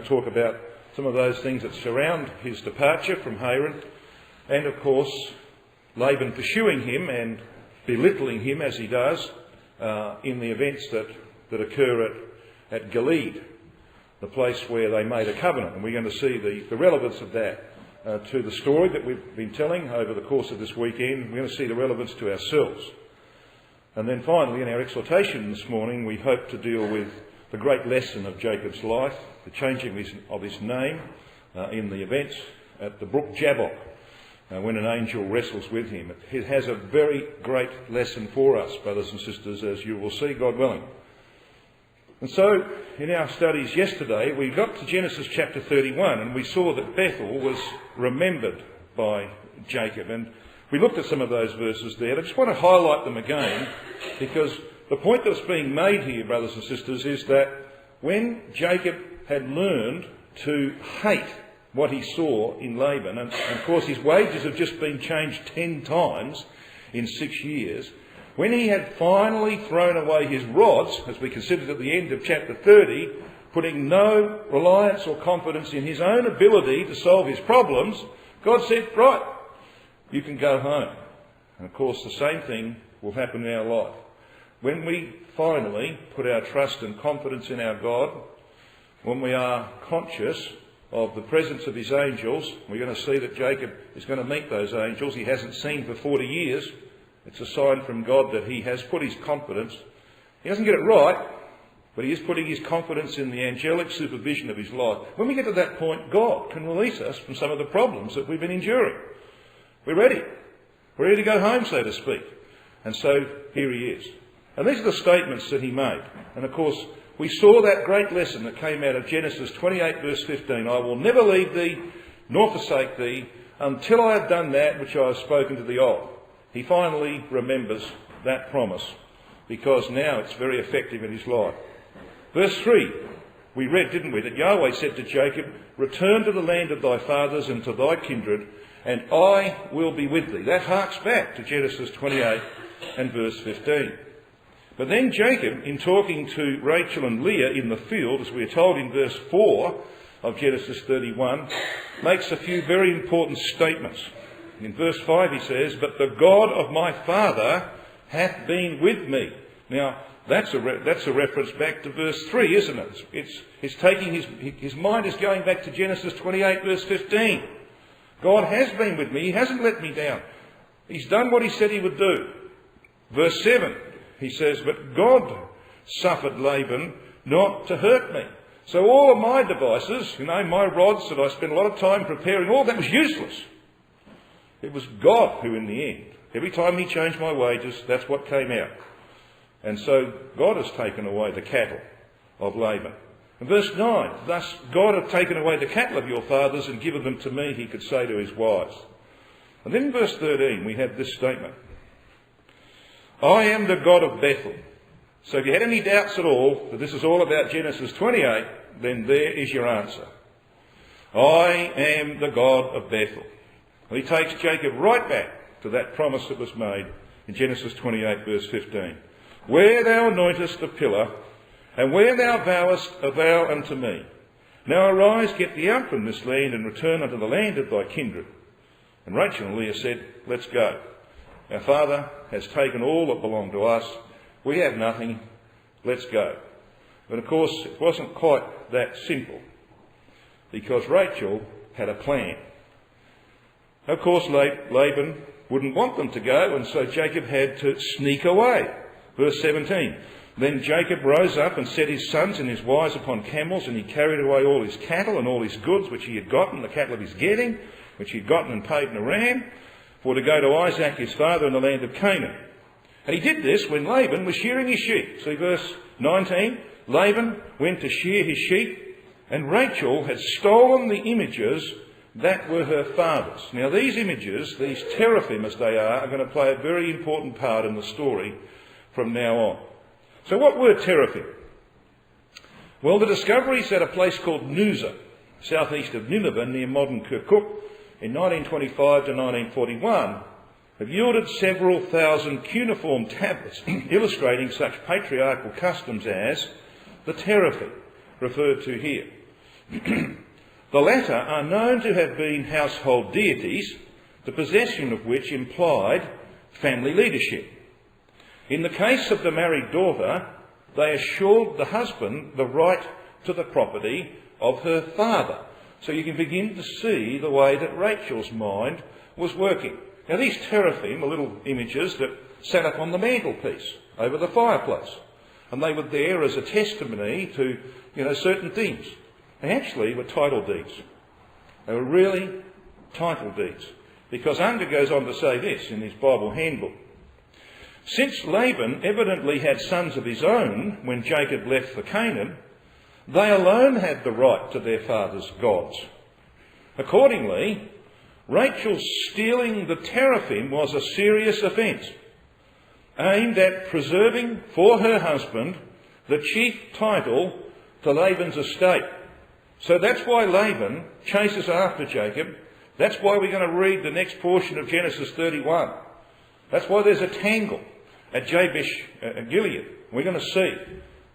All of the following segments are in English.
to talk about some of those things that surround his departure from Haran, and of course Laban pursuing him and belittling him as he does in the events that occur at Gilead, the place where they made a covenant. And we're going to see the relevance of that to the story that we've been telling over the course of this weekend. We're going to see the relevance to ourselves. And then finally, in our exhortation this morning, we hope to deal with the great lesson of Jacob's life, the changing of his name in the events at the brook Jabbok, when an angel wrestles with him. It has a very great lesson for us, brothers and sisters, as you will see, God willing. And so, in our studies yesterday, we got to Genesis chapter 31, and we saw that Bethel was remembered by Jacob. And we looked at some of those verses there. I just want to highlight them again, because the point that's being made here, brothers and sisters, is that when Jacob had learned to hate what he saw in Laban, and of course his wages have just been changed 10 times in 6 years, when he had finally thrown away his rods, as we considered at the end of chapter 30, putting no reliance or confidence in his own ability to solve his problems, God said, right, you can go home. And of course the same thing will happen in our life. When we finally put our trust and confidence in our God, when we are conscious of the presence of his angels, we're going to see that Jacob is going to meet those angels he hasn't seen for 40 years. It's a sign from God that he has put his confidence. He doesn't get it right, but he is putting his confidence in the angelic supervision of his life. When we get to that point, God can release us from some of the problems that we've been enduring. We're ready. We're ready to go home, so to speak. And so here he is. And these are the statements that he made. And of course, we saw that great lesson that came out of Genesis 28 verse 15. I will never leave thee nor forsake thee until I have done that which I have spoken to thee of. He finally remembers that promise, because now it's very effective in his life. Verse 3, we read, didn't we, that Yahweh said to Jacob, return to the land of thy fathers and to thy kindred, and I will be with thee. That harks back to Genesis 28 and verse 15. But then Jacob, in talking to Rachel and Leah in the field, as we are told in verse 4 of Genesis 31, makes a few very important statements. In verse 5 he says, but the God of my father hath been with me. Now, that's a reference back to verse 3, isn't it? It's taking his mind is going back to Genesis 28 verse 15. God has been with me. He hasn't let me down. He's done what he said he would do. Verse 7, he says, but God suffered Laban not to hurt me. So all of my devices, my rods that I spent a lot of time preparing, all that was useless. It was God who in the end, every time he changed my wages, that's what came out. And so God has taken away the cattle of Laban. And verse 9, thus God hath taken away the cattle of your fathers and given them to me, he could say to his wives. And then in verse 13 we have this statement. I am the God of Bethel. So if you had any doubts at all that this is all about Genesis 28, then there is your answer. I am the God of Bethel. Well, he takes Jacob right back to that promise that was made in Genesis 28 verse 15. Where thou anointest a pillar, and where thou vowest a vow unto me. Now arise, get thee out from this land, and return unto the land of thy kindred. And Rachel and Leah said, let's go. Our father has taken all that belonged to us. We have nothing. Let's go. But of course, it wasn't quite that simple, because Rachel had a plan. Of course, Laban wouldn't want them to go, and so Jacob had to sneak away. Verse 17, then Jacob rose up and set his sons and his wives upon camels, and he carried away all his cattle and all his goods which he had gotten, the cattle of his getting, which he had gotten and paid in a ram, for to go to Isaac his father in the land of Canaan. And he did this when Laban was shearing his sheep. See verse 19, Laban went to shear his sheep, and Rachel had stolen the images that were her father's. Now these images, these teraphim as they are going to play a very important part in the story from now on. So what were teraphim? Well, the discoveries at a place called Nusa, southeast of Nineveh near modern Kirkuk, in 1925 to 1941, have yielded several thousand cuneiform tablets illustrating such patriarchal customs as the teraphim referred to here. The latter are known to have been household deities, the possession of which implied family leadership. In the case of the married daughter, they assured the husband the right to the property of her father. So you can begin to see the way that Rachel's mind was working. Now these teraphim are little images that sat up on the mantelpiece over the fireplace. And they were there as a testimony to, certain things. They actually were title deeds. They were really title deeds. Because Unger goes on to say this in his Bible handbook. Since Laban evidently had sons of his own when Jacob left for Canaan, they alone had the right to their father's gods. Accordingly, Rachel's stealing the teraphim was a serious offence, aimed at preserving for her husband the chief title to Laban's estate. So that's why Laban chases after Jacob. That's why we're going to read the next portion of Genesis 31. That's why there's a tangle at Jabesh Gilead. We're going to see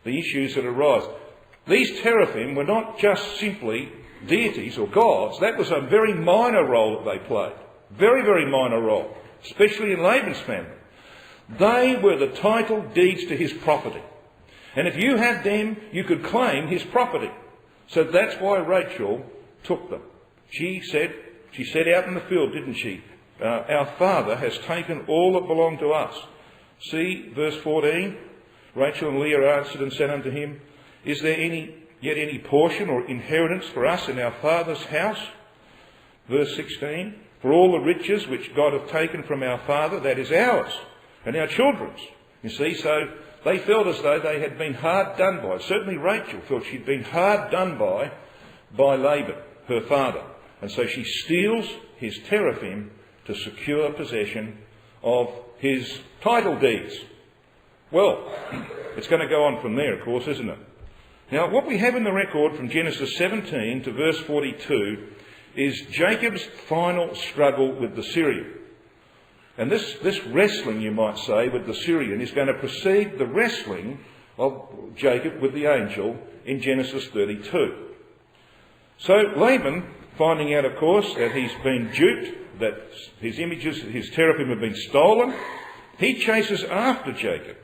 the issues that arise. These teraphim were not just simply deities or gods. That was a very minor role that they played. Very, very minor role, especially in Laban's family. They were the title deeds to his property. And if you had them, you could claim his property. So that's why Rachel took them. She said out in the field, didn't she? Our father has taken all that belonged to us. See, verse 14. Rachel and Leah answered and said unto him, Is there yet any portion or inheritance for us in our father's house? Verse 16. For all the riches which God hath taken from our father, that is ours, and our children's. You see, so they felt as though they had been hard done by. Certainly Rachel felt she'd been hard done by Laban, her father. And so she steals his teraphim to secure possession of his title deeds. Well, it's going to go on from there, of course, isn't it? Now, what we have in the record from Genesis 17 to verse 42 is Jacob's final struggle with the Syrian. And this wrestling, you might say, with the Syrian is going to precede the wrestling of Jacob with the angel in Genesis 32. So Laban, finding out, of course, that he's been duped, that his images, his teraphim have been stolen, he chases after Jacob.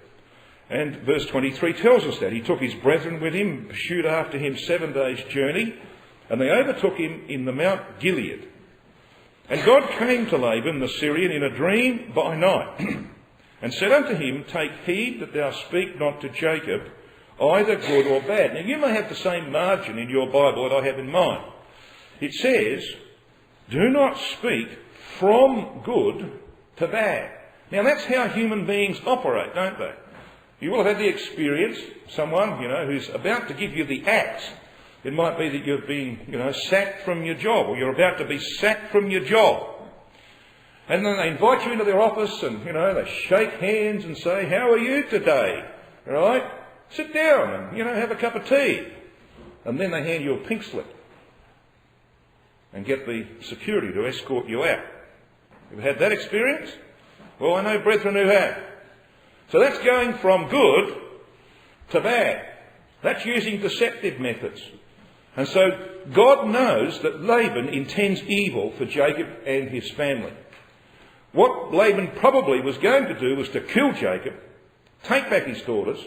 And verse 23 tells us that. He took his brethren with him, pursued after him 7 days' journey, and they overtook him in the Mount Gilead. And God came to Laban the Syrian in a dream by night, and said unto him, Take heed that thou speak not to Jacob either good or bad. Now you may have the same margin in your Bible that I have in mine. It says, Do not speak from good to bad. Now that's how human beings operate, don't they? You will have had the experience, someone, who's about to give you the axe. It might be that you've been, sacked from your job, or you're about to be sacked from your job. And then they invite you into their office and, they shake hands and say, How are you today? Right? Sit down and, have a cup of tea. And then they hand you a pink slip and get the security to escort you out. You've had that experience? Well, I know brethren who have. So that's going from good to bad. That's using deceptive methods. And so God knows that Laban intends evil for Jacob and his family. What Laban probably was going to do was to kill Jacob, take back his daughters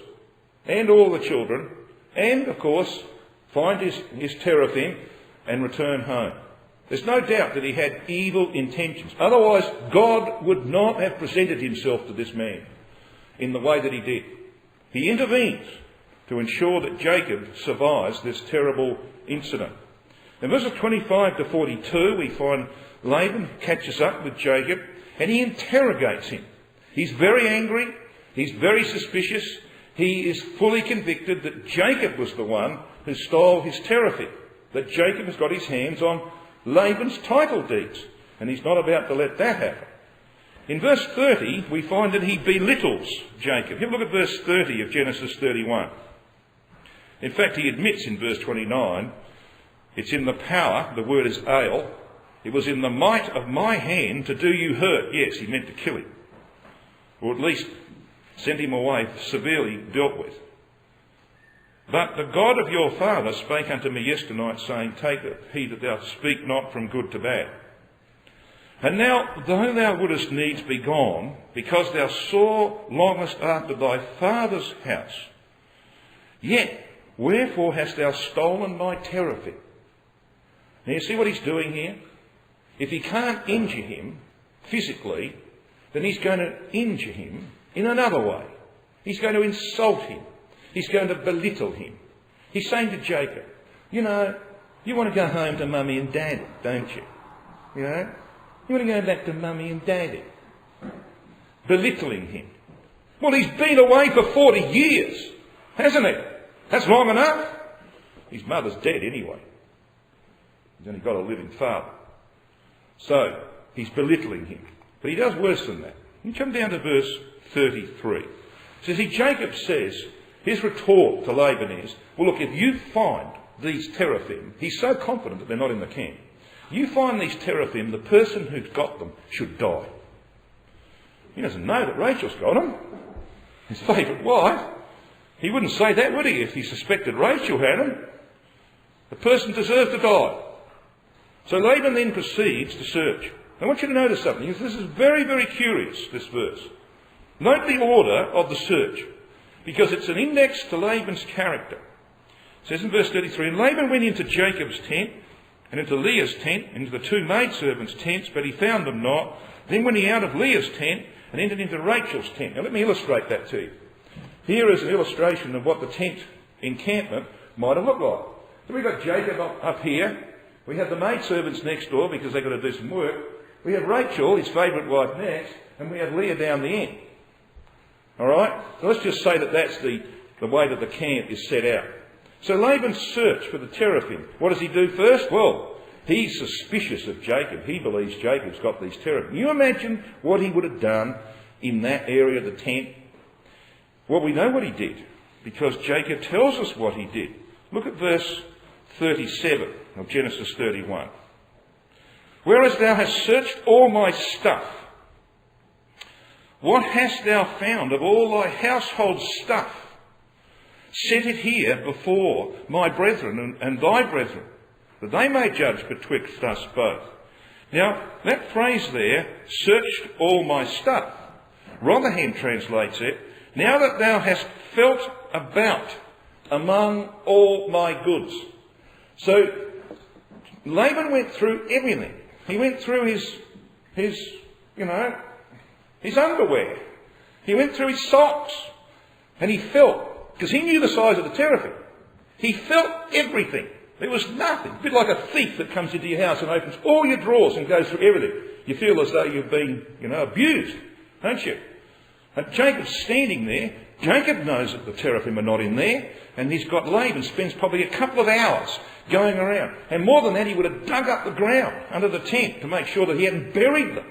and all the children, and, of course, find his teraphim and return home. There's no doubt that he had evil intentions. Otherwise, God would not have presented himself to this man in the way that he did. He intervenes to ensure that Jacob survives this terrible incident. In verses 25 to 42, we find Laban catches up with Jacob and he interrogates him. He's very angry. He's very suspicious. He is fully convicted that Jacob was the one who stole his teraphim, that Jacob has got his hands on Laban's title deeds, and he's not about to let that happen. In verse 30, we find that he belittles Jacob. Have a look at verse 30 of Genesis 31. In fact, he admits in verse 29, it's in the power, the word is ale, it was in the might of my hand to do you hurt. Yes, he meant to kill him, or at least send him away severely dealt with. But the God of your father spake unto me yesternight, saying, Take heed that thou speak not from good to bad. And now, though thou wouldest needs be gone, because thou sore longest after thy father's house, yet wherefore hast thou stolen my teraphim? Now you see what he's doing here? If he can't injure him physically, then he's going to injure him in another way. He's going to insult him. He's going to belittle him. He's saying to Jacob, you know, you want to go home to mummy and daddy, don't you? You know? You want to go back to mummy and daddy. Belittling him. Well, he's been away for 40 years, hasn't he? That's long enough. His mother's dead anyway. He's only got a living father. So, he's belittling him. But he does worse than that. You come down to verse 33. So see, Jacob says, his retort to Laban is, well look, if you find these teraphim, he's so confident that they're not in the camp. You find these teraphim, the person who's got them should die. He doesn't know that Rachel's got them. His favourite wife. He wouldn't say that, would he, if he suspected Rachel had them? The person deserved to die. So Laban then proceeds to search. I want you to notice something. This is very, very curious, this verse. Note the order of the search, because it's an index to Laban's character. It says in verse 33, And Laban went into Jacob's tent, and into Leah's tent, and into the two maidservants' tents, but he found them not. Then went he out of Leah's tent, and entered into Rachel's tent. Now let me illustrate that to you. Here is an illustration of what the tent encampment might have looked like. So we've got Jacob up here. We have the maidservants next door because they've got to do some work. We have Rachel, his favourite wife, next, and we have Leah down the end. All right? So let's just say that that's the way that the camp is set out. So Laban searched for the teraphim. What does he do first? Well, he's suspicious of Jacob. He believes Jacob's got these teraphim. Can you imagine what he would have done in that area of the tent? Well, we know what he did, because Jacob tells us what he did. Look at verse 37 of Genesis 31. Whereas thou hast searched all my stuff, what hast thou found of all thy household stuff? Set it here before my brethren and thy brethren, that they may judge betwixt us both. Now, that phrase there, searched all my stuff, Rotherham translates it, now that thou hast felt about among all my goods. So, Laban went through everything. He went through his underwear. He went through his socks. And he felt, because he knew the size of the teraphim, he felt everything. There was nothing. A bit like a thief that comes into your house and opens all your drawers and goes through everything. You feel as though you've been, abused, don't you? And Jacob's standing there. Jacob knows that the teraphim are not in there. And he's got Laban, spends probably a couple of hours going around. And more than that, he would have dug up the ground under the tent to make sure that he hadn't buried them.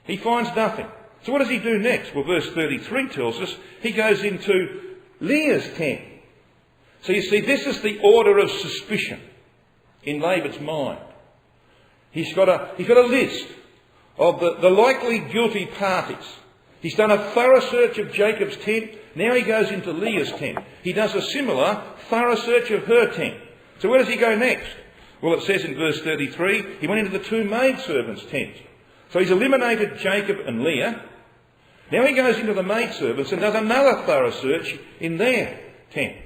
He finds nothing. So what does he do next? Well, verse 33 tells us he goes into Leah's tent. So you see, this is the order of suspicion in Laban's mind. He's got a list of the likely guilty parties. He's done a thorough search of Jacob's tent. Now he goes into Leah's tent. He does a similar thorough search of her tent. So where does he go next? Well, it says in verse 33, he went into the two maidservants' tents. So he's eliminated Jacob and Leah. Now he goes into the maidservants and does another thorough search in their tent.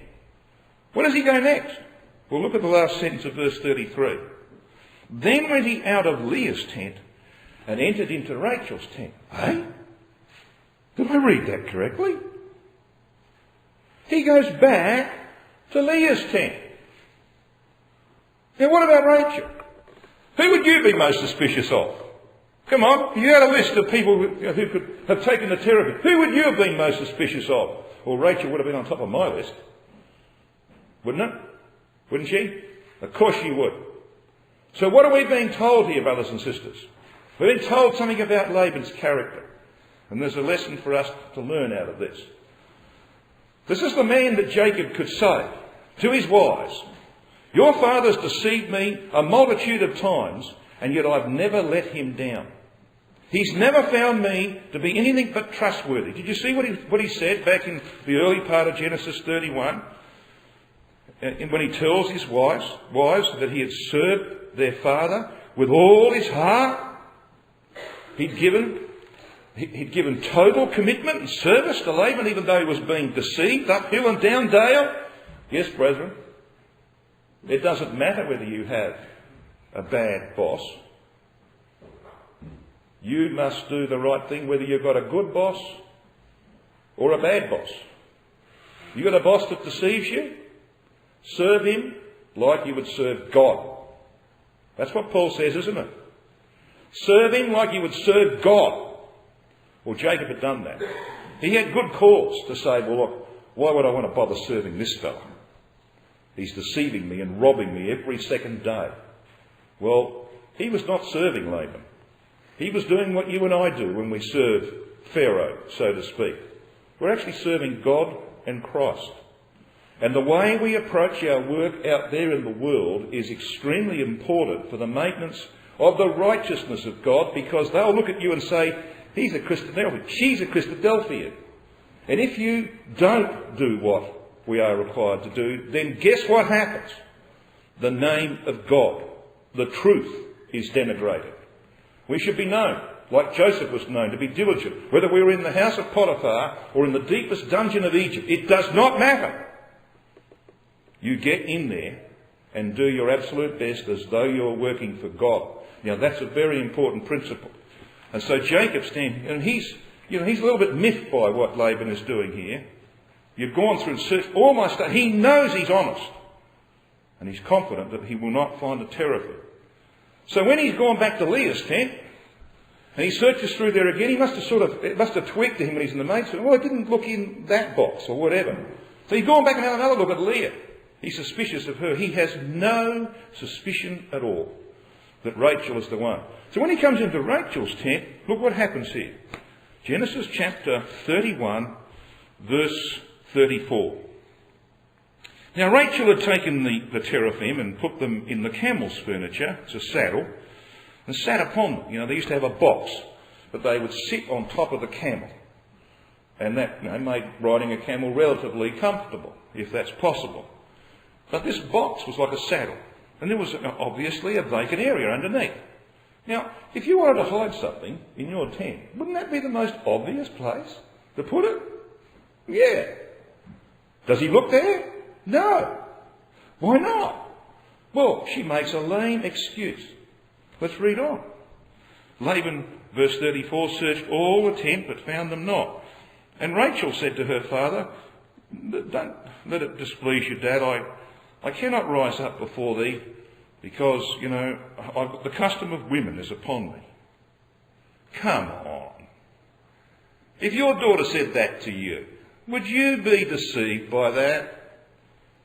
Where does he go next? Well, look at the last sentence of verse 33. Then went he out of Leah's tent and entered into Rachel's tent. Eh? Did I read that correctly? He goes back to Leah's tent. Now what about Rachel? Who would you be most suspicious of? Come on, if you had a list of people who could have taken the teraphim, who would you have been most suspicious of? Well, Rachel would have been on top of my list. Wouldn't it? Wouldn't she? Of course she would. So what are we being told here, brothers and sisters? We're being told something about Laban's character. And there's a lesson for us to learn out of this. This is the man that Jacob could say to his wives, your father's deceived me a multitude of times, and yet I've never let him down. He's never found me to be anything but trustworthy. Did you see what he said back in the early part of Genesis 31? When he tells his wives that he had served their father with all his heart. He'd given total commitment and service to Laban, even though he was being deceived up hill and down dale. Yes, brethren, it doesn't matter whether you have a bad boss. You must do the right thing whether you've got a good boss or a bad boss. You've got a boss that deceives you? Serve him like you would serve God. That's what Paul says, isn't it? Serve him like you would serve God. Well, Jacob had done that. He had good cause to say, well, look, why would I want to bother serving this fellow? He's deceiving me and robbing me every second day. Well, he was not serving Laban. He was doing what you and I do when we serve Pharaoh, so to speak. We're actually serving God and Christ. And the way we approach our work out there in the world is extremely important for the maintenance of the righteousness of God, because they'll look at you and say, he's a Christadelphian, she's a Christadelphian. And if you don't do what we are required to do, then guess what happens? The name of God, the truth, is denigrated. We should be known, like Joseph was known, to be diligent. Whether we were in the house of Potiphar or in the deepest dungeon of Egypt, it does not matter. You get in there and do your absolute best as though you're working for God. Now, that's a very important principle. And so Jacob stands, and he's a little bit miffed by what Laban is doing here. You've gone through and searched all my stuff. He knows he's honest. And he's confident that he will not find a teraphim. So when he's gone back to Leah's tent, and he searches through there again, it must have tweaked to him when he's in the maid's tent. Well, I didn't look in that box or whatever. So he's gone back and had another look at Leah. He's suspicious of her. He has no suspicion at all that Rachel is the one. So when he comes into Rachel's tent, look what happens here. Genesis chapter 31, verse 34. Now Rachel had taken the teraphim and put them in the camel's furniture, it's a saddle, and sat upon them. They used to have a box, but they would sit on top of the camel. And that made riding a camel relatively comfortable, if that's possible. But this box was like a saddle, and there was obviously a vacant area underneath. Now, if you wanted to hide something in your tent, wouldn't that be the most obvious place to put it? Yeah. Does he look there? No. Why not? Well, she makes a lame excuse. Let's read on. Laban, verse 34, searched all the tent but found them not. And Rachel said to her father, don't let it displease you, Dad. I cannot rise up before thee because, the custom of women is upon me. Come on. If your daughter said that to you, would you be deceived by that?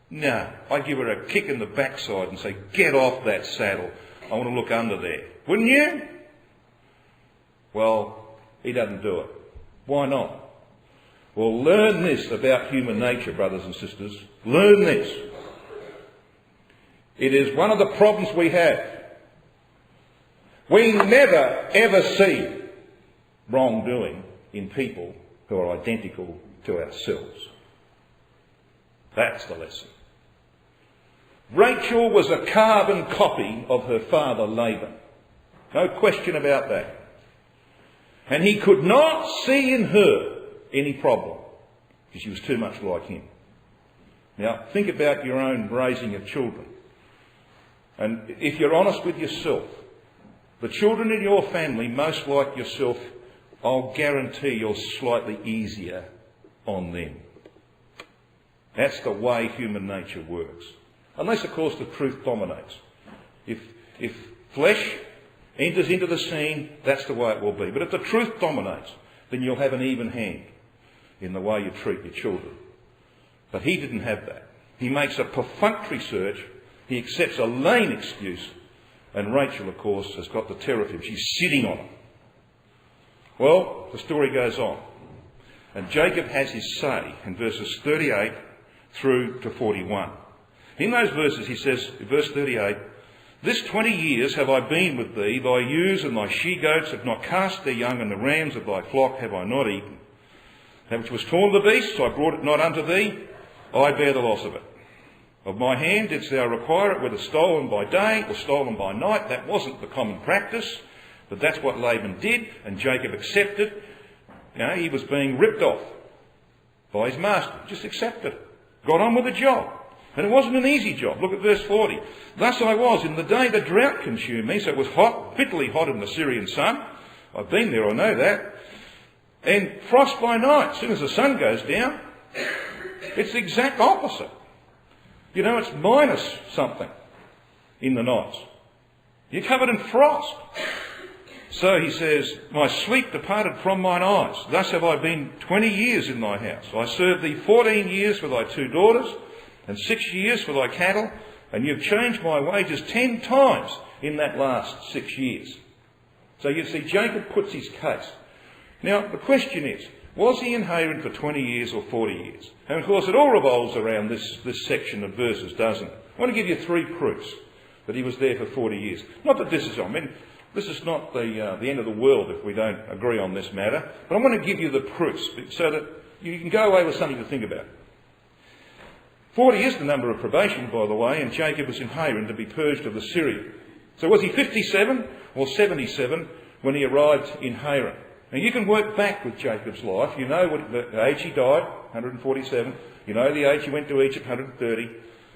No. I'd give her a kick in the backside and say, get off that saddle. I want to look under there. Wouldn't you? Well, he doesn't do it. Why not? Well, learn this about human nature, brothers and sisters. Learn this. It is one of the problems we have. We never, ever see wrongdoing in people who are identical to ourselves. That's the lesson. Rachel was a carbon copy of her father Laban. No question about that. And he could not see in her any problem because she was too much like him. Now, think about your own raising of children. And if you're honest with yourself, the children in your family, most like yourself, I'll guarantee you're slightly easier on them. That's the way human nature works. Unless, of course, the truth dominates. If flesh enters into the scene, that's the way it will be. But if the truth dominates, then you'll have an even hand in the way you treat your children. But he didn't have that. He makes a perfunctory search. He accepts a lame excuse. And Rachel, of course, has got the teraphim. She's sitting on them. Well, the story goes on. And Jacob has his say in verses 38 through to 41. In those verses he says, verse 38, This 20 years have I been with thee, thy ewes and thy she-goats have not cast their young, and the rams of thy flock have I not eaten. That which was torn of the beasts, I brought it not unto thee, I bear the loss of it. Of my hand didst thou require it, whether stolen by day or stolen by night. That wasn't the common practice, but that's what Laban did, and Jacob accepted. He was being ripped off by his master. Just accepted it. Got on with the job. And it wasn't an easy job. Look at verse 40. Thus I was in the day the drought consumed me, so it was hot, bitterly hot in the Syrian sun. I've been there, I know that. And frost by night. As soon as the sun goes down, it's the exact opposite. It's minus something in the nights. You're covered in frost. So he says, my sleep departed from mine eyes. Thus have I been 20 years in thy house. I served thee 14 years for thy 2 daughters, and 6 years for thy cattle, and you've changed my wages 10 times in that last 6 years. So you see, Jacob puts his case. Now, the question is, was he in Haran for 20 years or 40 years? And of course, it all revolves around this section of verses, doesn't it? I want to give you 3 proofs that he was there for 40 years. Not that this is not the end of the world if we don't agree on this matter, but I want to give you the proofs so that you can go away with something to think about. 40 is the number of probation, by the way, and Jacob was in Haran to be purged of the Syrian. So was he 57 or 77 when he arrived in Haran? Now you can work back with Jacob's life. You know what the age he died, 147. You know the age he went to Egypt, 130,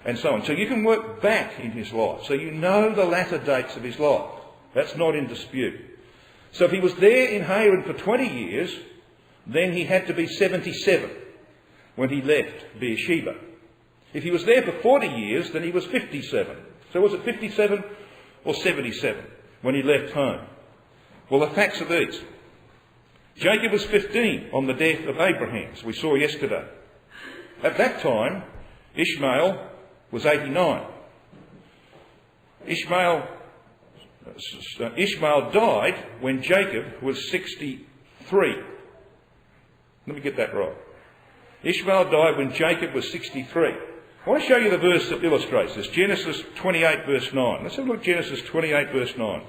and so on. So you can work back in his life. So you know the latter dates of his life. That's not in dispute. So if he was there in Haran for 20 years, then he had to be 77 when he left Beersheba. If he was there for 40 years, then he was 57. So was it 57 or 77 when he left home? Well, the facts are these. Jacob was 15 on the death of Abraham, as we saw yesterday. At that time, Ishmael was 89. Ishmael died when Jacob was 63. Let me get that right. Ishmael died when Jacob was 63. I want to show you the verse that illustrates this. Genesis 28 verse 9. Let's have a look at Genesis 28 verse 9.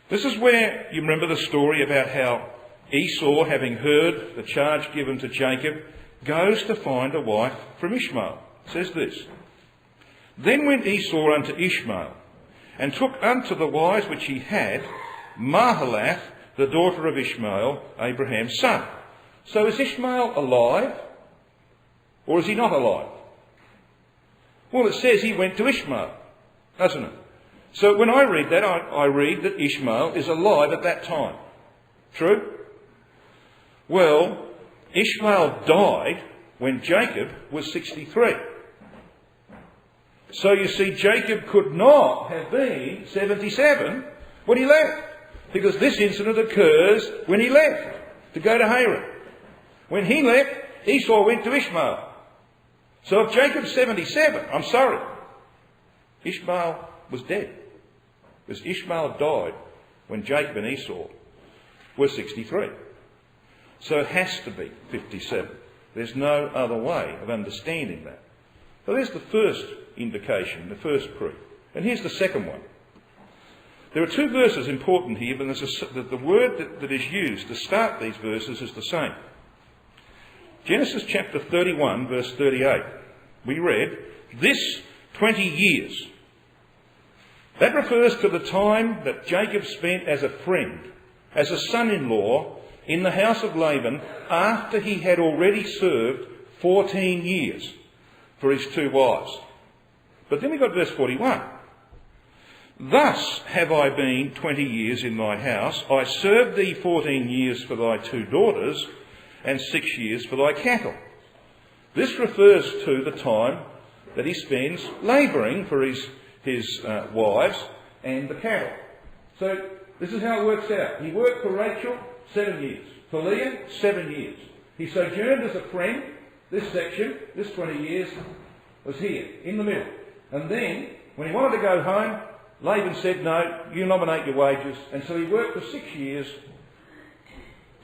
This is where you remember the story about how Esau, having heard the charge given to Jacob, goes to find a wife from Ishmael. It says this. Then went Esau unto Ishmael, and took unto the wives which he had Mahalath, the daughter of Ishmael, Abraham's son. So is Ishmael alive, or is he not alive? Well, it says he went to Ishmael, doesn't it? So when I read that, I read that Ishmael is alive at that time. True? Well, Ishmael died when Jacob was 63. So you see, Jacob could not have been 77 when he left, because this incident occurs when he left to go to Haran. When he left, Esau went to Ishmael. So if Jacob's 77, I'm sorry, Ishmael was dead. Because Ishmael died when Jacob and Esau were 63. So it has to be 57. There's no other way of understanding that. So there's the first indication, the first proof. And here's the second one. There are 2 verses important here, but the word that is used to start these verses is the same. Genesis chapter 31, verse 38. We read, this 20 years. That refers to the time that Jacob spent as a friend, as a son-in-law, in the house of Laban after he had already served 14 years for his 2 wives. But then we got verse 41. Thus have I been 20 years in thy house. I served thee 14 years for thy 2 daughters, and 6 years for thy cattle. This refers to the time that he spends labouring for his wives and the cattle. So this is how it works out. He worked for Rachel 7 years. For Leah, 7 years. He sojourned as a friend. This section, this 20 years, was here, in the middle. And then, when he wanted to go home, Laban said, no, you nominate your wages. And so he worked for 6 years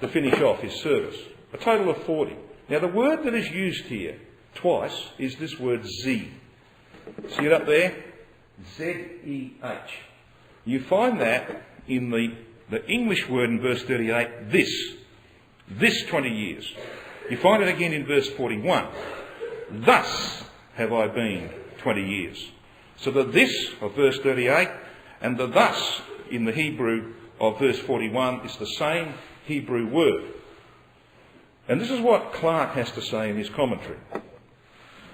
to finish off his service. A total of 40. Now the word that is used here twice is this word Z. See it up there? Z-E-H. You find that in the English word in verse 38, this 20 years. You find it again in verse 41. Thus have I been 20 years. So the this of verse 38 and the thus in the Hebrew of verse 41 is the same Hebrew word. And this is what Clark has to say in his commentary.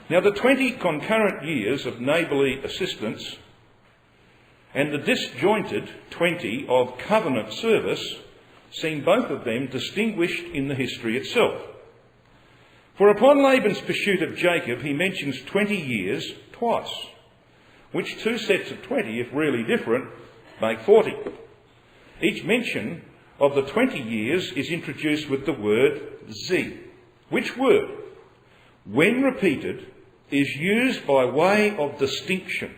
Now the 20 concurrent years of neighbourly assistance and the disjointed 20 of covenant service seem both of them distinguished in the history itself. For upon Laban's pursuit of Jacob he mentions 20 years twice, which two sets of 20, if really different, make 40. Each mention of the 20 years is introduced with the word Z, which word, when repeated, is used by way of distinction,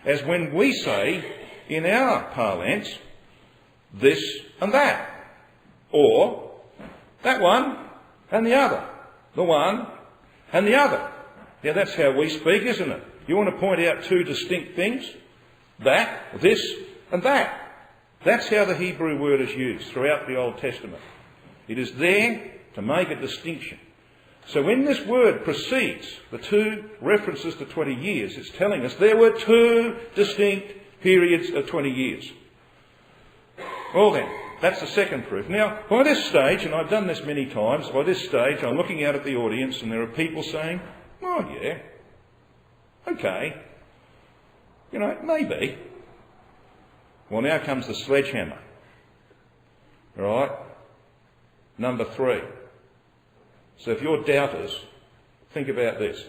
as when we say in our parlance, this and that, or that one and the other, the one and the other. Now that's how we speak, isn't it? You want to point out two distinct things? That, this and that. That's how the Hebrew word is used throughout the Old Testament. It is there to make a distinction. So when this word precedes the two references to 20 years, it's telling us there were two distinct periods of 20 years. Well then, that's the second proof. Now, by this stage, and I've done this many times, by this stage I'm looking out at the audience and there are people saying, oh yeah, okay, maybe. Well, now comes the sledgehammer. All right? Number 3. So if you're doubters, think about this.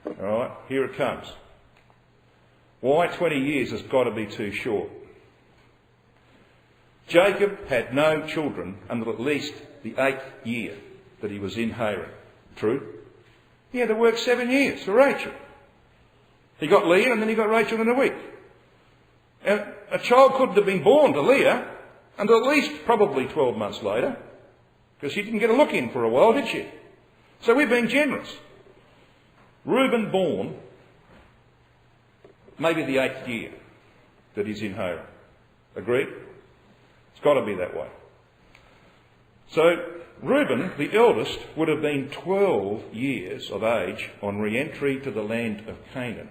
All right? Here it comes. Why 20 years has got to be too short? Jacob had no children until at least the 8th year that he was in Haran. True? He had to work 7 years for Rachel. He got Leah and then he got Rachel in a week. And a child couldn't have been born to Leah until at least probably 12 months later, because she didn't get a look in for a while, did she? So we're being generous. Reuben born maybe the 8th year that he's in Haran. Agreed? It's got to be that way. So Reuben, the eldest, would have been 12 years of age on re-entry to the land of Canaan.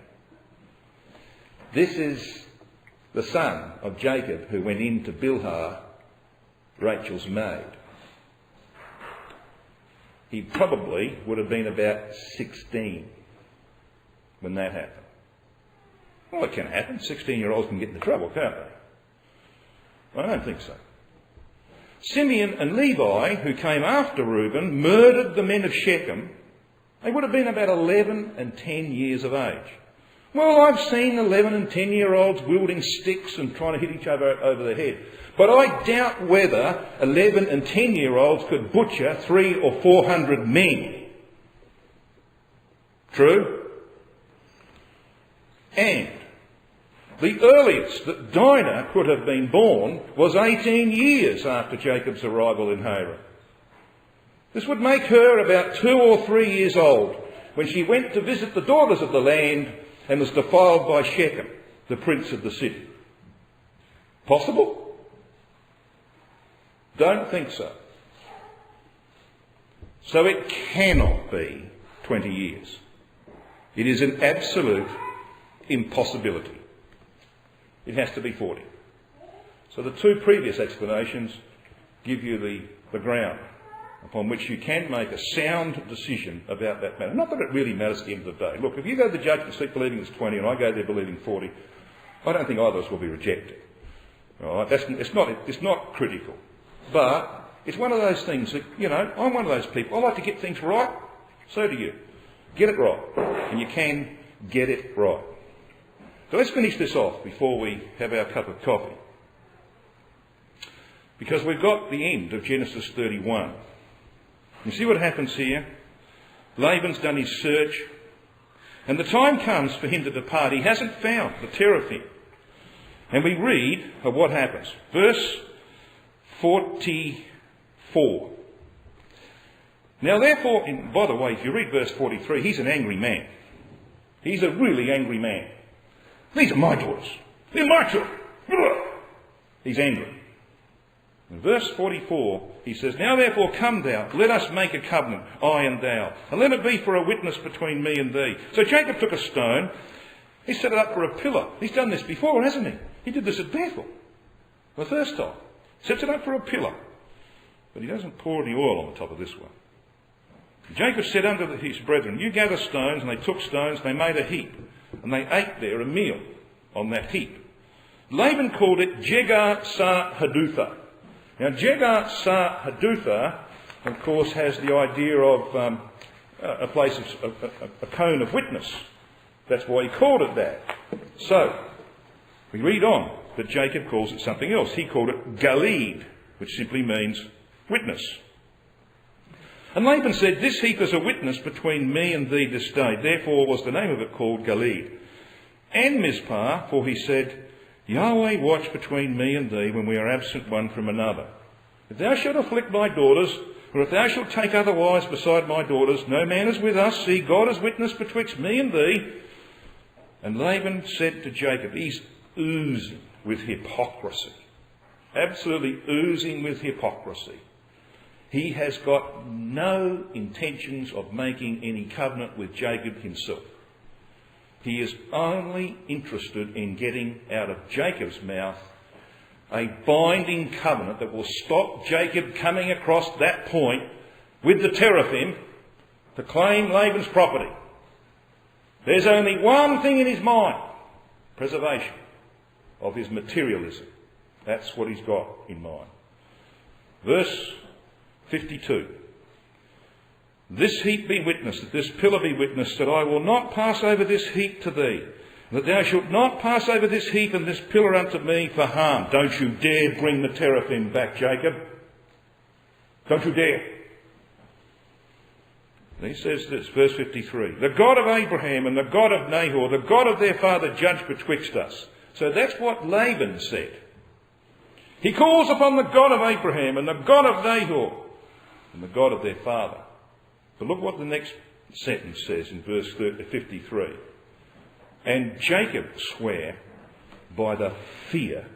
This is the son of Jacob who went in to Bilhah, Rachel's maid. He probably would have been about 16 when that happened. Well, it can happen. 16-year-olds can get into trouble, can't they? I don't think so. Simeon and Levi, who came after Reuben, murdered the men of Shechem. They would have been about 11 and 10 years of age. Well, I've seen 11 and 10-year-olds wielding sticks and trying to hit each other over the head. But I doubt whether 11 and 10-year-olds could butcher 300 or 400 men. True? And the earliest that Dinah could have been born was 18 years after Jacob's arrival in Haran. This would make her about 2 or 3 years old when she went to visit the daughters of the land and was defiled by Shechem, the prince of the city. Possible? Don't think so. So it cannot be 20 years. It is an absolute impossibility. It has to be 40. So the two previous explanations give you the ground upon which you can make a sound decision about that matter. Not that it really matters at the end of the day. Look, if you go to the judgment seat believing it's 20 and I go there believing 40, I don't think either of us will be rejected. All right? It's not critical. But it's one of those things that, I'm one of those people. I like to get things right. So do you. Get it right. And you can get it right. So let's finish this off before we have our cup of coffee. Because we've got the end of Genesis 31. You see what happens here? Laban's done his search. And the time comes for him to depart. He hasn't found the teraphim. And we read of what happens. Verse 44. Now therefore, by the way, if you read verse 43, he's an angry man. He's a really angry man. These are my daughters. They're my children. He's angry. In verse 44, he says, "Now therefore come thou, let us make a covenant, I and thou, and let it be for a witness between me and thee." So Jacob took a stone, he set it up for a pillar. He's done this before, hasn't he? He did this at Bethel the first time. Sets it up for a pillar. But he doesn't pour any oil on the top of this one. Jacob said unto his brethren, "You gather stones," and they took stones, they made a heap, and they ate there a meal on that heap. Laban called it Jegar-sahadutha. Now, Jegar-sahadutha, of course, has the idea of a place of a cone of witness. That's why he called it that. So, we read on that Jacob calls it something else. He called it Galeed, which simply means witness. And Laban said, "This heap is a witness between me and thee this day." Therefore was the name of it called Galeed. And Mizpah, for he said, "Yahweh watch between me and thee when we are absent one from another. If thou shalt afflict my daughters, or if thou shalt take other wives beside my daughters, no man is with us. See, God is witness betwixt me and thee." And Laban said to Jacob, he's oozing with hypocrisy. Absolutely oozing with hypocrisy. He has got no intentions of making any covenant with Jacob himself. He is only interested in getting out of Jacob's mouth a binding covenant that will stop Jacob coming across that point with the teraphim to claim Laban's property. There's only one thing in his mind: preservation of his materialism. That's what he's got in mind. Verse 52. "This heap be witness, that this pillar be witness, that I will not pass over this heap to thee, and that thou shalt not pass over this heap and this pillar unto me for harm." Don't you dare bring the teraphim back, Jacob. Don't you dare. And he says this, verse 53, "The God of Abraham and the God of Nahor, the God of their father, judge betwixt us." So that's what Laban said. He calls upon the God of Abraham and the God of Nahor and the God of their father. But look what the next sentence says in verse 53. "And Jacob sware by the fear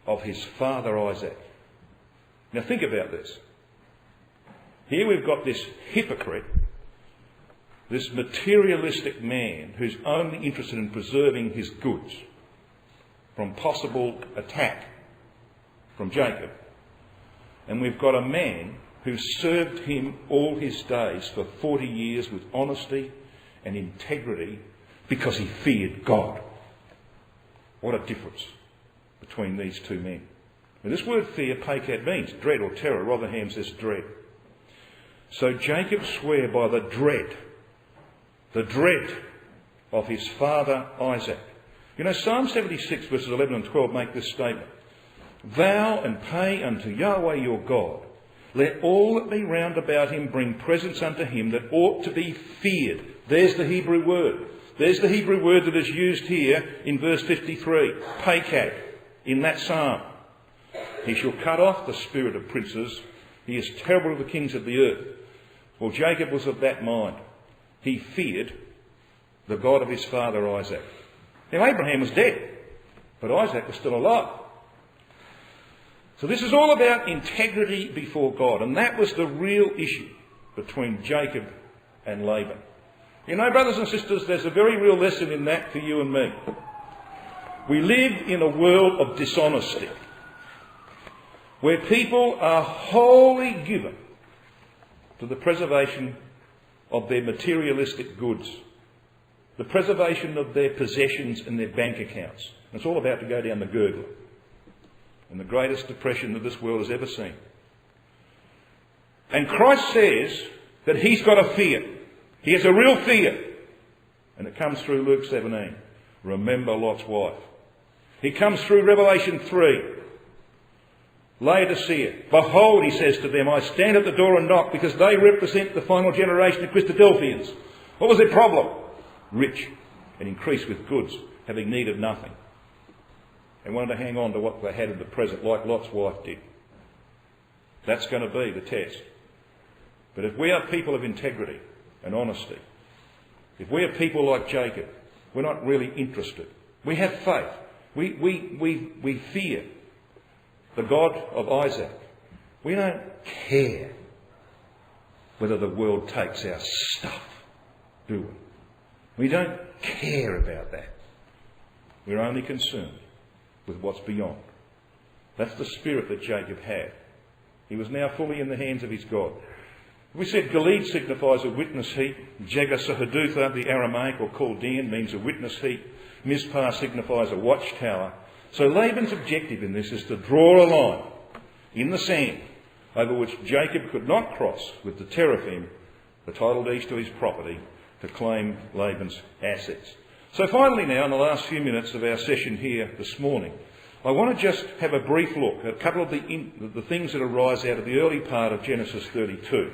of his father Isaac." Now think about this. Here we've got this hypocrite, this materialistic man who's only interested in preserving his goods from possible attack from Jacob. And we've got a man who served him all his days for 40 years with honesty and integrity because he feared God. What a difference between these two men. Now this word fear, pakat, means dread or terror. Rotherham says dread. So Jacob sware by the dread of his father Isaac. You know, Psalm 76 verses 11 and 12 make this statement: "Vow and pay unto Yahweh your God. Let all that be round about him bring presents unto him that ought to be feared." There's the Hebrew word. There's the Hebrew word that is used here in verse 53. Pakat, in that psalm. "He shall cut off the spirit of princes. He is terrible to the kings of the earth." Well, Jacob was of that mind. He feared the God of his father Isaac. Now, Abraham was dead, but Isaac was still alive. So this is all about integrity before God, and that was the real issue between Jacob and Laban. You know, brothers and sisters, there's a very real lesson in that for you and me. We live in a world of dishonesty, where people are wholly given to the preservation of their materialistic goods, the preservation of their possessions and their bank accounts. It's all about to go down the gurgler, and the greatest depression that this world has ever seen. And Christ says that he's got a fear. He has a real fear. And it comes through Luke 17. Remember Lot's wife. He comes through Revelation 3. Laodicea. Behold, he says to them, I stand at the door and knock, because they represent the final generation of Christadelphians. What was their problem? Rich and increased with goods, having need of nothing. They wanted to hang on to what they had in the present, like Lot's wife did. That's going to be the test. But if we are people of integrity and honesty, if we are people like Jacob, we're not really interested. We have faith. We fear the God of Isaac. We don't care whether the world takes our stuff, do we? We don't care about that. We're only concerned with what's beyond. That's the spirit that Jacob had. He was now fully in the hands of his God. We said Gilead signifies a witness heap. Jagasahadutha, the Aramaic or Chaldean, means a witness heap. Mizpah signifies a watchtower. So Laban's objective in this is to draw a line in the sand over which Jacob could not cross with the teraphim, the title deeds to his property, to claim Laban's assets. So finally now, in the last few minutes of our session here this morning, I want to just have a brief look at a couple of the things that arise out of the early part of Genesis 32.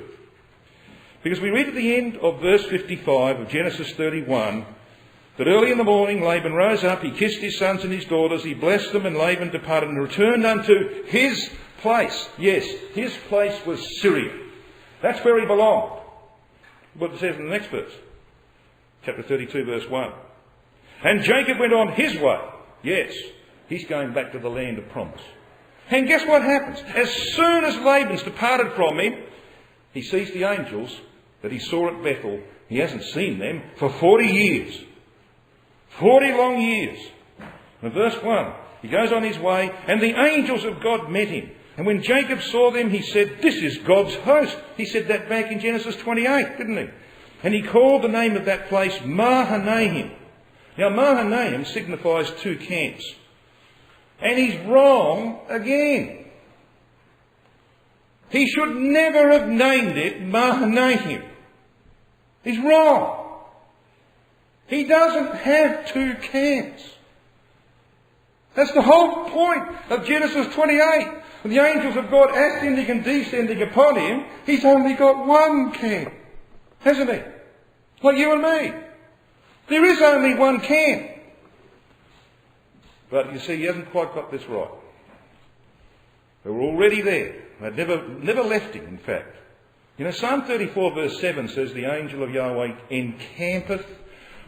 Because we read at the end of verse 55 of Genesis 31 that early in the morning Laban rose up, he kissed his sons and his daughters, he blessed them, and Laban departed and returned unto his place. Yes, his place was Syria. That's where he belonged. What it says in the next verse. Chapter 32, verse 1. And Jacob went on his way. Yes, he's going back to the land of promise. And guess what happens? As soon as Laban's departed from him, he sees the angels that he saw at Bethel. He hasn't seen them for 40 years. 40 long years. In verse 1, he goes on his way, and the angels of God met him. And when Jacob saw them, he said, "This is God's host." He said that back in Genesis 28, didn't he? And he called the name of that place Mahanaim. Now, Mahanaim signifies two camps. And he's wrong again. He should never have named it Mahanaim. He's wrong. He doesn't have two camps. That's the whole point of Genesis 28. When the angels of God ascending and descending upon him, he's only got one camp, hasn't he? Like you and me. There is only one camp. But you see, he hasn't quite got this right. They were already there. They'd never left him, in fact. You know, Psalm 34 verse 7 says, "The angel of Yahweh encampeth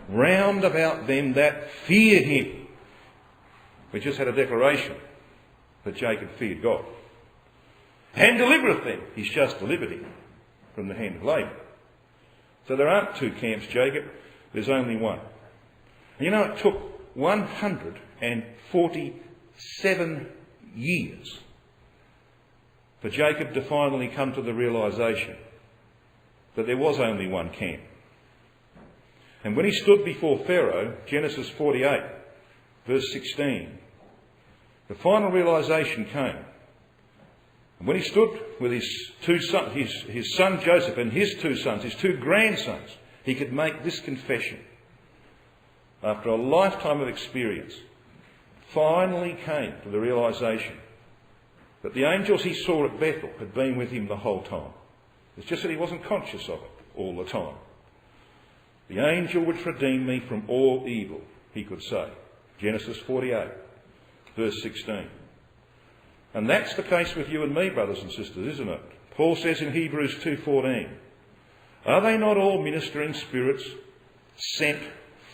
round about them that fear him." We just had a declaration that Jacob feared God. "And delivereth them." He's just delivered him from the hand of Laban. So there aren't two camps, Jacob. There's only one. And you know, it took 147 years for Jacob to finally come to the realisation that there was only one camp. And when he stood before Pharaoh, Genesis 48, verse 16, the final realisation came. And when he stood with his two sons, his son Joseph and his two sons, his two grandsons, he could make this confession. After a lifetime of experience, finally came to the realisation that the angels he saw at Bethel had been with him the whole time. It's just that he wasn't conscious of it all the time. The angel which redeemed me from all evil, he could say. Genesis 48, verse 16. And that's the case with you and me, brothers and sisters, isn't it? Paul says in Hebrews 2:14, "Are they not all ministering spirits sent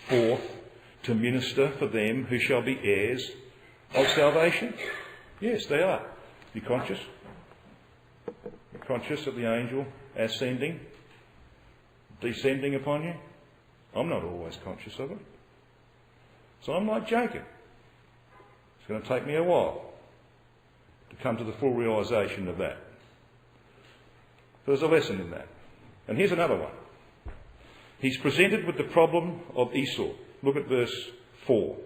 forth to minister for them who shall be heirs of salvation?" Yes, they are. You conscious? You're conscious of the angel ascending, descending upon you? I'm not always conscious of it. So I'm like Jacob. It's going to take me a while to come to the full realisation of that. There's a lesson in that. And here's another one. He's presented with the problem of Esau. Look at verse 4.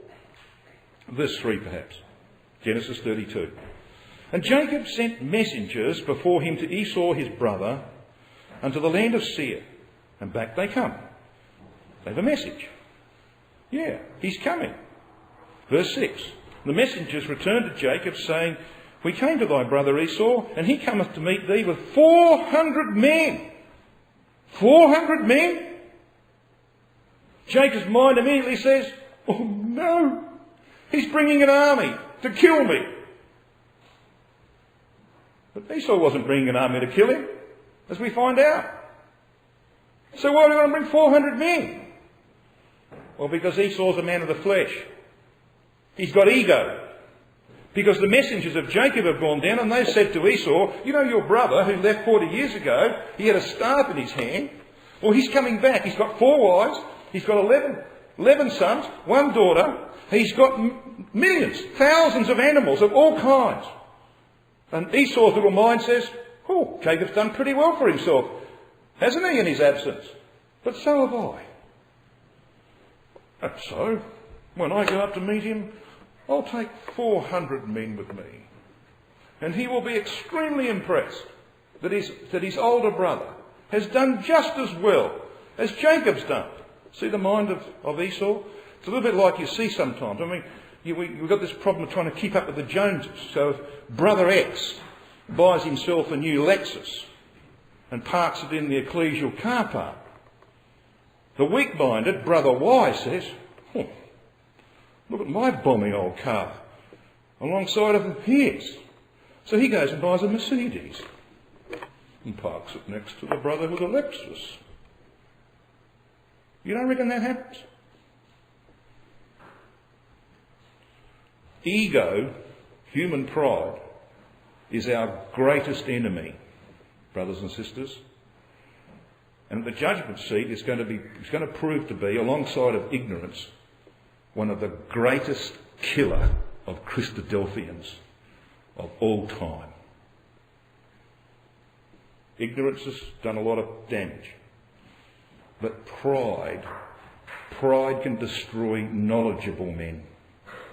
Verse 3 perhaps. Genesis 32. "And Jacob sent messengers before him to Esau his brother unto the land of Seir. And back they come." They have a message. Yeah, he's coming. Verse 6. "The messengers returned to Jacob, saying, We came to thy brother Esau, and he cometh to meet thee with 400 men. 400 men? Jacob's mind immediately says, oh no, he's bringing an army to kill me. But Esau wasn't bringing an army to kill him. as we find out. So why do we want to bring 400 men? Well, because Esau's a man of the flesh. He's got ego. Because the messengers of Jacob have gone down and they've said to Esau, you know your brother who left 40 years ago, he had a staff in his hand. Well, he's coming back. He's got 4 wives. He's got 11 sons, 1 daughter. He's got millions, thousands of animals of all kinds. And Esau's little mind says, oh, Jacob's done pretty well for himself, hasn't he, in his absence? But so have I. And so, when I go up to meet him, I'll take 400 men with me. And he will be extremely impressed that his older brother has done just as well as Jacob's done. See the mind of Esau? It's a little bit like you see sometimes. I mean, we've got this problem of trying to keep up with the Joneses. So if Brother X buys himself a new Lexus and parks it in the ecclesial car park, the weak-minded Brother Y says, oh, look at my bombing old car alongside of his. So he goes and buys a Mercedes and parks it next to the brother with a Lexus. You don't reckon that happens? Ego, human pride, is our greatest enemy, brothers and sisters. And at the judgment seat, it's going to prove to be, alongside of ignorance, one of the greatest killer of Christadelphians of all time. Ignorance has done a lot of damage. But pride can destroy knowledgeable men,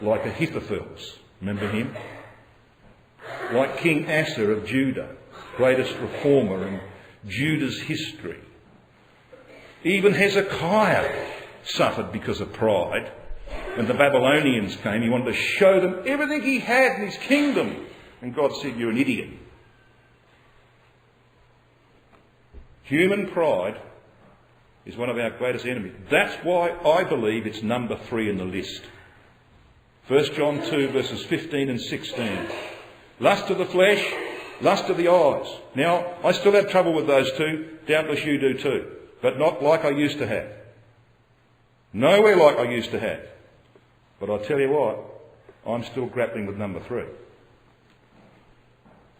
like Ahithophel's. Remember him? Like King Asa of Judah, greatest reformer in Judah's history. Even Hezekiah suffered because of pride. When the Babylonians came, he wanted to show them everything he had in his kingdom. And God said, you're an idiot. Human pride is one of our greatest enemies. That's why I believe it's number 3 in the list. 1 John 2 verses 15 and 16. Lust of the flesh, lust of the eyes. Now, I still have trouble with those two. Doubtless you do too. But not like I used to have. Nowhere like I used to have. But I tell you what, I'm still grappling with number 3.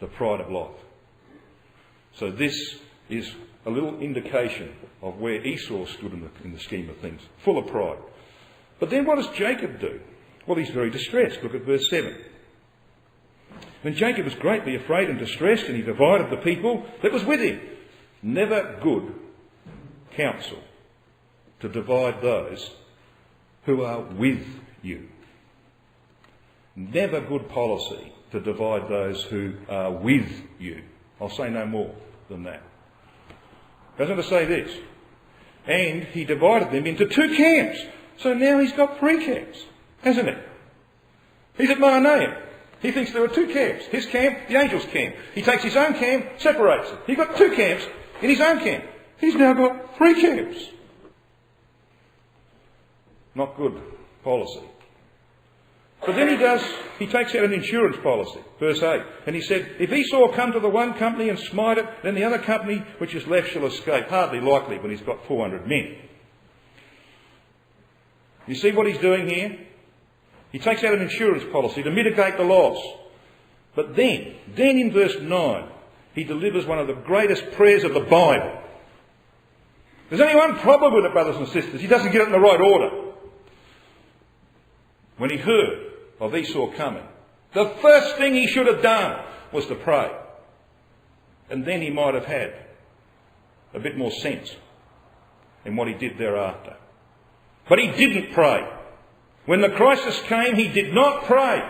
The pride of life. So this is a little indication of where Esau stood in the scheme of things. Full of pride. But then what does Jacob do? Well, he's very distressed. Look at verse 7. When Jacob was greatly afraid and distressed, and he divided the people that was with him. Never good counsel to divide those who are with you. Never good policy to divide those who are with you. I'll say no more than that. Goes on to say this. And he divided them into 2 camps. So now he's got 3 camps, hasn't he? He's at Mahanaim. He thinks there are 2 camps. His camp, the angel's camp. He takes his own camp, separates it. He's got 2 camps in his own camp. He's now got 3 camps. Not good policy. But then he takes out an insurance policy. Verse 8. And he said, if Esau come to the one company and smite it, then the other company which is left shall escape. Hardly likely when he's got 400 men. You see what he's doing here? He takes out an insurance policy to mitigate the loss. But then in verse 9, he delivers one of the greatest prayers of the Bible. There's only one problem with it, brothers and sisters. He doesn't get it in the right order. When he heard of Esau coming, the first thing he should have done was to pray. And then he might have had a bit more sense in what he did thereafter. But he didn't pray. When the crisis came, he did not pray.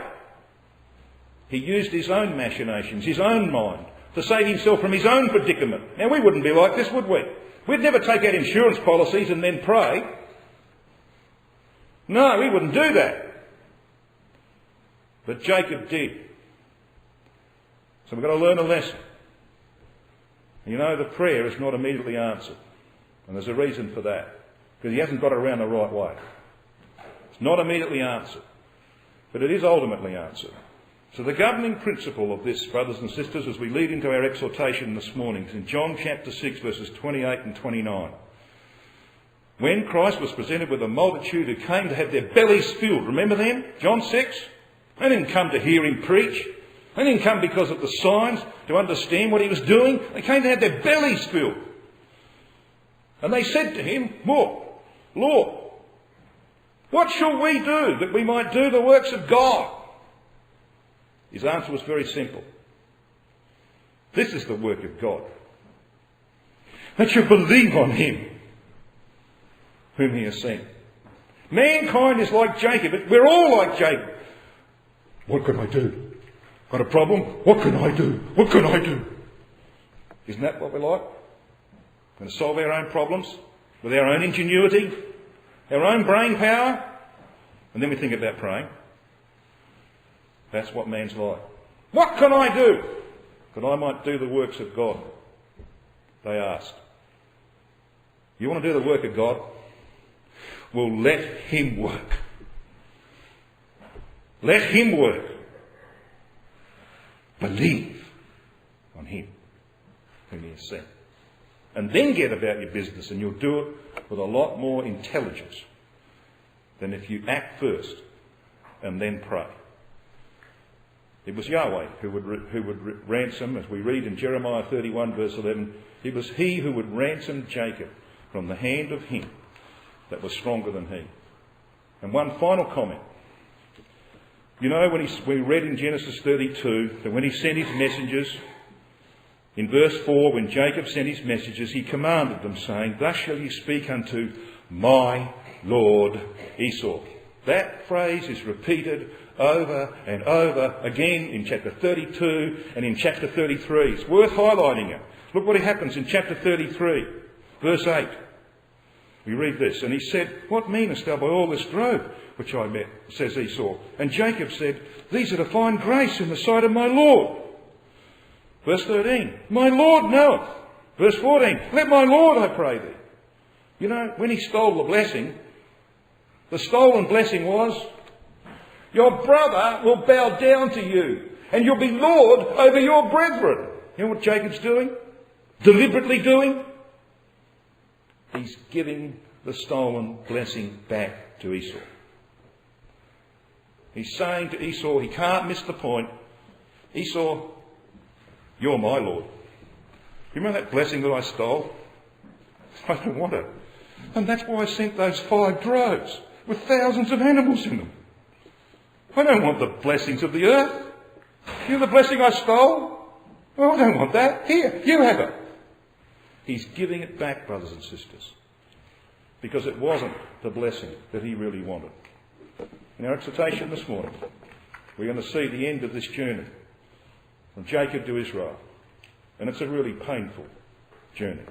He used his own machinations, his own mind, to save himself from his own predicament. Now, we wouldn't be like this, would we? We'd never take out insurance policies and then pray. No, we wouldn't do that. But Jacob did. So we've got to learn a lesson. You know, the prayer is not immediately answered. And there's a reason for that. Because he hasn't got it around the right way. It's not immediately answered. But it is ultimately answered. So the governing principle of this, brothers and sisters, as we lead into our exhortation this morning, is in John chapter 6, verses 28 and 29. When Christ was presented with a multitude who came to have their bellies filled, remember them? John 6? They didn't come to hear him preach. They didn't come because of the signs to understand what he was doing. They came to have their bellies filled. And they said to him, Lord, what shall we do that we might do the works of God? His answer was very simple. This is the work of God, that you believe on him whom he has sent. Mankind is like Jacob. We're all like Jacob. What can I do? Got a problem? What can I do? What can I do? Isn't that what we're like? Going to solve our own problems with our own ingenuity, our own brain power, and then we think about praying. That's what man's like. What can I do that I might do the works of God? They asked. You want to do the work of God? Well, let him work. Let him work. Believe on him whom he has sent. And then get about your business, and you'll do it with a lot more intelligence than if you act first and then pray. It was Yahweh who would ransom, as we read in Jeremiah 31 verse 11, it was he who would ransom Jacob from the hand of him that was stronger than he. And one final comment. You know, when we read in Genesis 32 that when he sent his messengers, in verse 4, when Jacob sent his messengers, he commanded them, saying, Thus shall you speak unto my Lord Esau. That phrase is repeated over and over again in chapter 32 and in chapter 33. It's worth highlighting it. Look what happens in chapter 33, verse 8. We read this, and he said, What meanest thou by all this grove which I met, says Esau. And Jacob said, These are to find grace in the sight of my Lord. Verse 13, My Lord knoweth. Verse 14, Let my Lord, I pray thee. You know, when he stole the blessing, the stolen blessing was, your brother will bow down to you, and you'll be Lord over your brethren. You know what Jacob's doing? Deliberately doing? He's giving the stolen blessing back to Esau. He's saying to Esau, he can't miss the point, Esau, you're my Lord. You remember that blessing that I stole? I don't want it. And that's why I sent those 5 droves with thousands of animals in them. I don't want the blessings of the earth. You know the blessing I stole? Well, I don't want that. Here, you have it. He's giving it back, brothers and sisters, because it wasn't the blessing that he really wanted. In our exhortation this morning, we're going to see the end of this journey from Jacob to Israel. And it's a really painful journey.